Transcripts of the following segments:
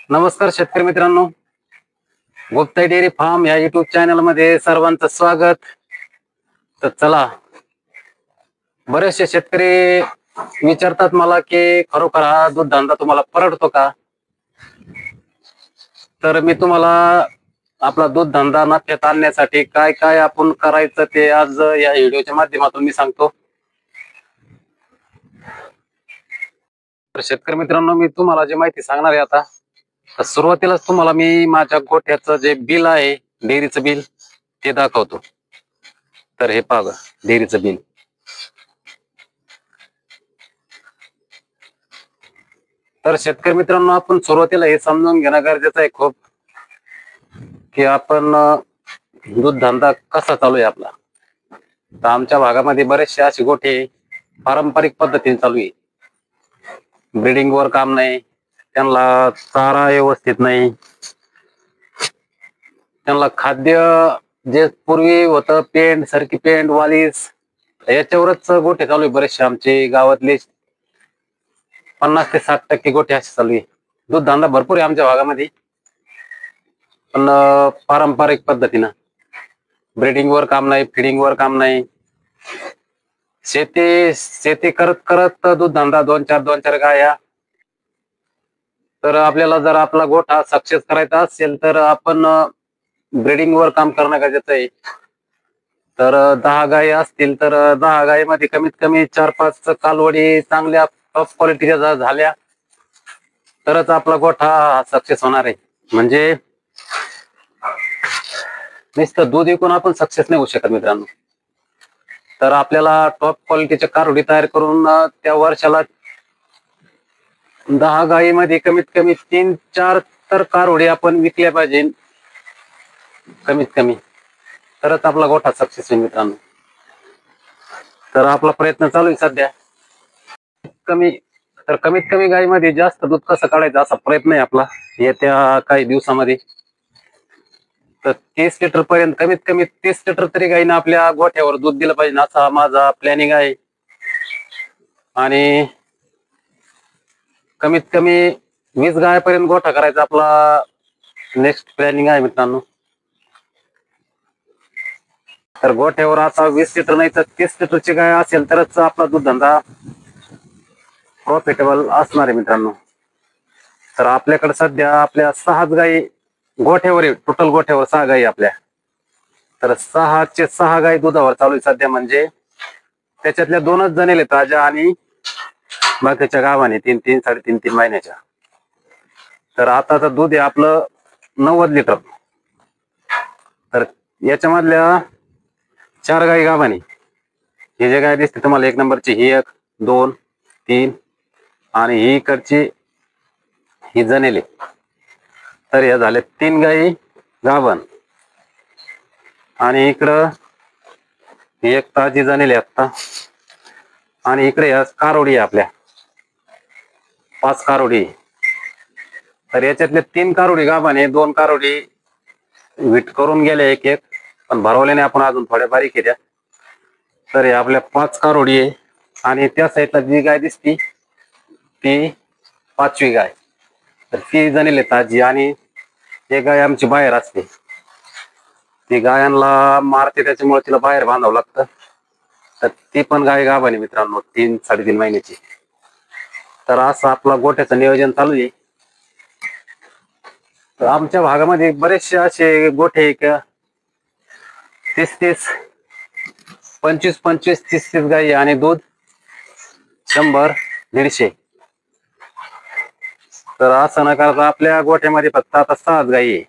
नमस्कार शेतकरी मित्रांनो, गुप्ता डेअरी फार्म या युट्यूब चॅनल मध्ये सर्वांचं स्वागत। तर चला, बरेचसे शेतकरी विचारतात मला की खरोखर हा दूध धंदा तुम्हाला परवडतो का। तर मी तुम्हाला आपला दूध धंदा नफ्यात आणण्यासाठी काय काय आपण करायचं ते आज या व्हिडिओच्या माध्यमातून मी सांगतो। तर शेतकरी मित्रांनो, मी तुम्हाला जी माहिती सांगणार आहे आता, तर सुरुवातीलाच तुम्हाला मी माझ्या गोठ्याचं जे बिल आहे, डेअरीचं बिल, ते दाखवतो। तर हे पहा डेअरीचं बिल। तर शेतकरी मित्रांनो, आपण सुरुवातीला हे समजून घेणं गरजेचं आहे खूप, की आपण दूध धंदा कसा चालू आहे आपला। तर आमच्या भागामध्ये बरेचसे असे गोठे पारंपरिक पद्धतीने चालू आहे। ब्रीडिंग वर काम नाही, त्यांना चारा व्यवस्थित नाही, त्यांना खाद्य जे पूर्वी होतं पेंड, सरकी पेंड, वालीस, याच्यावरच गोठे चालू आहे। बरेचसे आमचे गावातले 50 ते 60% गोठे असे चालू आहे। दूध धंदा भरपूर आहे आमच्या भागामध्ये, पण पारंपरिक पद्धतीनं ब्रीडिंग वर काम नाही, फिडिंग वर काम नाही। शेती करत करत दूध धंदा, दोन चार गाया। तर आपल्याला जर आपला गोठा सक्सेस करायचा असेल तर आपण ब्रीडिंग वर काम करणं गरजेचं आहे। तर 10 गायी असतील तर 10 गायीमध्ये कमीत कमी 4-5 कालवडी चांगल्या टॉप क्वालिटीच्या झाल्या तरच आपला गोठा सक्सेस होणार आहे। म्हणजे नुसतं दूध विकून आपण सक्सेस नाही होऊ शकत मित्रांनो। तर आपल्याला टॉप क्वालिटीच्या कारोडी तयार करून त्या वर्षाला 10 गायीमध्ये कमीत कमी 3-4 तर कारोडी आपण विकल्या पाहिजे कमीत कमी, तरच आपला गोठा सक्सेस होईल मित्रांनो। तर आपला प्रयत्न चालू आहे सध्या। कमीत कमी गायीमध्ये जास्त दूध कसं काढायचं असा प्रयत्न आहे आपला येत्या काही दिवसामध्ये। तर 30 लिटर पर्यंत, कमीत कमी 30 लिटर तरी गायीनं आपल्या गोठ्यावर दूध दिलं पाहिजे असा माझा प्लॅनिंग आहे। आणि कमीत कमी 20 गायीपर्यंत गोठा करायचा आपला नेक्स्ट प्लॅनिंग आहे मित्रांनो। तर गोठ्यावर आता 20 लिटर नाही तर 30 लिटरची गाय असेल तरच आपला दूध धंदा प्रॉफिटेबल असणार आहे मित्रांनो। तर आपल्याकडे सध्या आपल्या 6 गायी गोठ्यावर आहे, टोटल गोठ्यावर 6 गायी आपल्या। तर 6 गायी दुधावर चालू आहे सध्या, म्हणजे त्याच्यातल्या 2च जणेले ताज्या आणि बाकीच्या गावाने 3-3, 3.5 महिन्याच्या। तर आताचं दूध आहे आपलं 90 लिटर। तर याच्यामधल्या 4 गायी गावाने, हे जे गाय दिसते तुम्हाला 1 नंबरची, ही 1, 2, 3 आणि ही इकडची ही जनेले। तर या झाले 3 गायी गाभण आणि इकडं ही 1 ताजी जनेली आता, आणि इकडे या कारोडी आपल्या 5 कारोडी। तर याच्यातले 3 कारोडी गाभण आहे, 2 कारोडी विट करून गेले एक पण भरवल्याने आपण अजून थोड्या बारीक केल्या। तर हे आपल्या 5 कारोडी आहे। आणि त्या साईडला जी गाय दिसती ती 5वी गाय। तर ती जणेले ताजी, आणि एक गाय आमची बाहेर असते, ती गायांना मारते त्याच्यामुळे तिला बाहेर बांधावं लागतं। तर ती पण गाय गाभण आहे मित्रांनो, 3-3.5 महिन्याची। तर असं आपला गोठ्याचं नियोजन चालू आहे। तर आमच्या भागामध्ये बरेचसे असे गोठे 30-30, 25-25, 30-30 गायी आणि दूध 100-150। तर असं न करता आपल्या गोठ्यामध्ये फक्त आता 6 गायी आहे,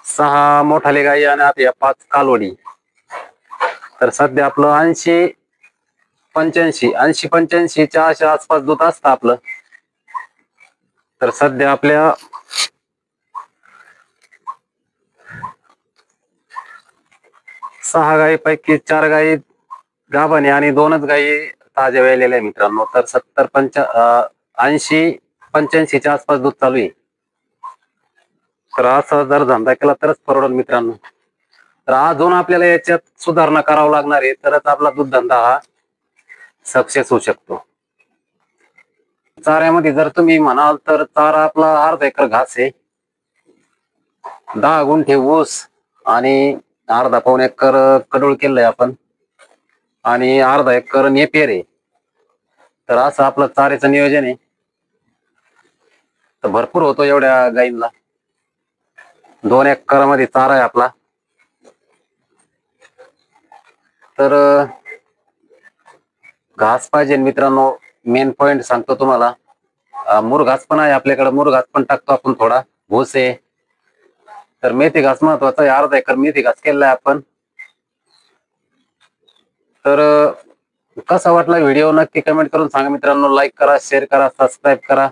6 मोठाले गायी आणि आता 5 कालवडी। तर सध्या आपलं 80-85च्या अशा आसपास दूध असतं आपलं। तर सध्या आपल्या 6 गायीपैकी 4 गायी गाभण आणि 2च गायी ताज्या वेलेल्या आहे मित्रांनो। तर 80-85च्या आसपास दूध चालू आहे। तर असा जर धंदा केला तरच परवडेल मित्रांनो। तर अजून आपल्याला याच्यात सुधारणा करावं लागणार आहे, तरच आपला दूध धंदा हा सक्सेस होऊ शकतो। चाऱ्यामध्ये जर तुम्ही म्हणाल तर चारा आपला अर्धा एकर घास आहे, 10 गुंठे ऊस आणि अर्धा पाऊण एकर कडूळ केलंय आपण आणि अर्धा एकर नेपियर आहे. तर असं आपलं चाऱ्याचं नियोजन आहे. तर भरपूर होतो एवढ्या गाईंना. 2 एकरामध्ये चारा आहे आपला. तर घास पाहिजे मित्रांनो. मेन पॉइंट सांगतो तुम्हाला, मुरघास पण आहे आपल्याकडे, मुरघास पण टाकतो आपण थोडा. भूस आहे. तर मेथी घास महत्वाचा आहे, अर्धा एकर मेथी घास केलाय आपण. तर कसा वाटला व्हिडिओ नक्की कमेंट करून सांगा मित्रांनो. लाईक करा, शेअर करा, सबस्क्राईब करा.